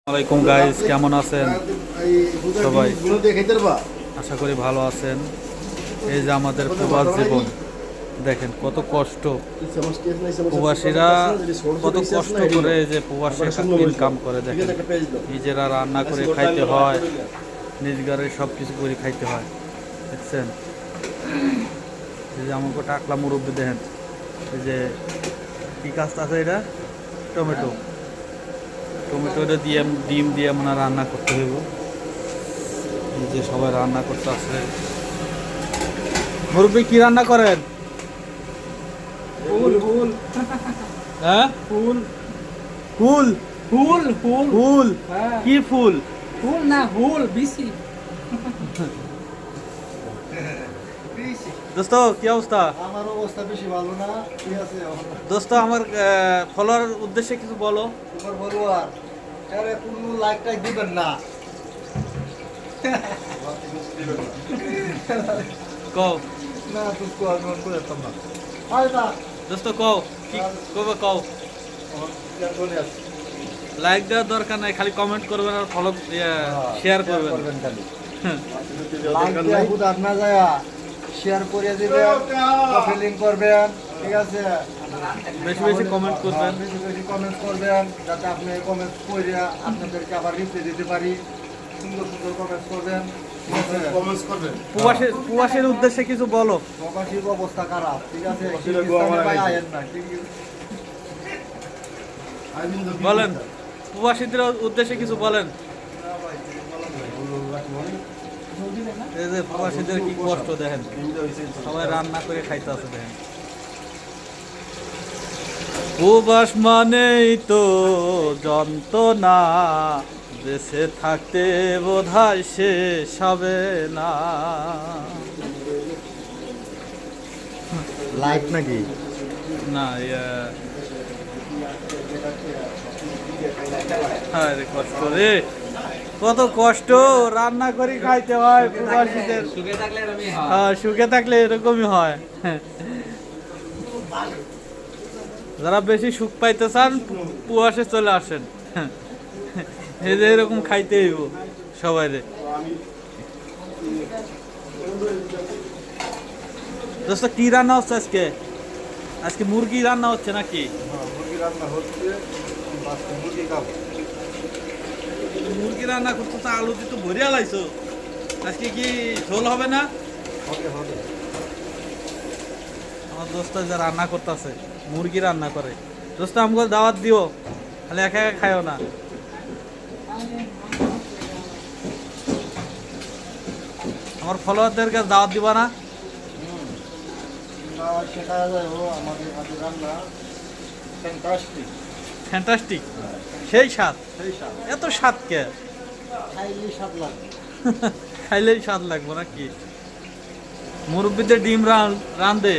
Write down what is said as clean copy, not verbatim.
আসসালামাইকুম গাইস, কেমন আছেন সবাই? আশা করি ভালো আছেন। এই যে আমাদের প্রবাস জীবন, দেখেন কত কষ্ট। প্রবাসীরা কত কষ্ট করে যে প্রবাসী ইনকাম করে, দেখেন নিজেরা রান্না করে খাইতে হয়, নিজ ঘরে সব কিছু করে খাইতে হয়। দেখছেন এই যে আমাকে টাকলা মুরব্বী, দেখেন এই যে কী কাজটা আছে, এটা টমেটো দিয়ে ডিম দিয়ে মানে রান্না করতে হইব। এই যে সবাই রান্না করতে আসে। মুরব্বী কি রান্না করেন? ফুল ফুল হ্যাঁ, ফুল ফুল ফুল ফুল ফুল হ্যাঁ। কি ফুল? ফুল না ফুল বিসি। দোস্ত কি অবস্থা? আমার অবস্থা বেশি ভালো না, ঠিক আছে। দোস্ত আমার ফলোয়ার উদ্দেশ্যে কিছু বলো। তোমার ফলোয়ার আরে কোনো লাইক টাইক দিবেন না। কও না তুই কো আমি অন করে না। আরে না দোস্ত, কও কি কবে, কও। ইয়ার কোনে আছে লাইক দেওয়ার দরকার নাই, খালি কমেন্ট করবেন আর ফলো শেয়ার করবেন। খালি লাইক দিয়ে বুঝার না যায়, শেয়ার করে দিবেন, কপি লিংক করবেন, ঠিক আছে। বেশি বেশি কমেন্ট করবেন। বেশি বেশি কমেন্ট করবেন, যাতে আপনি কমেন্ট করে আপনাদেরকে আবার রিপ্লাই দিতে পারি। সুন্দর সুন্দর কমেন্ট করবেন, কমেন্টস করবেন। প্রবাসীর উদ্দেশ্যে কিছু বলো। প্রবাসীর অবস্থা খারাপ, ঠিক আছে। প্রবাসীরা গোয়া মারা ভাই গেছে। আয়েন না, ঠিক আছে। বলেন, প্রবাসীদের উদ্দেশ্যে কিছু বলেন। এই যে প্রবাসীদের কি কষ্ট দেখেন, সবাই রান্না করে খাইতে আছে, দেখেন। প্রবাস মানেই তো যন্ত্রণা, দেশে থাকতে বোধহয় শেষ হবে না। লাইক নাকি না, হ্যাঁ রে, কষ্ট রে, কত কষ্ট। রান্না করে খাইতে হয় প্রবাসীদের। সুখে থাকলে আমি হ্যাঁ, সুখে থাকলে এরকমই হয়। যারা বেশি সুখ পাইতে চান, প্রবাসে চলে আসেন। এই যে এরকম খাইতে হইব সবাই রে। দোস্ত কি রান্না হচ্ছে আজকে? আজকে মুরগি রান্না হচ্ছে নাকি? মুরগি রান্না হচ্ছে, মুরগি খাবো। মুরগি রান্না করতে তো আলু দিয়ে তো ভরিয়া লাইছো। আজকে কি ঝোল হবে না? হবে হবে। আমার দোস্ত যে রান্না করতেছে, মুরগি রান্না করে। দোস্ত আমাকে দাওয়াত দিও, খালি একা একা খাইও না। আমার ফলোয়ারদের কাছে দাওয়াত দিবা না? না সেটা যায়, আমাদের হাতে রান্না ফ্যান্টাস্টিক, ফ্যান্টাস্টিক, সেই স্বাদ। সেই স্বাদ, এত স্বাদ কে? খাইলেই স্বাদ লাগে। খাইলেই স্বাদ লাগবে নাকি? মুরব্বীদের ডিম রান্ধে।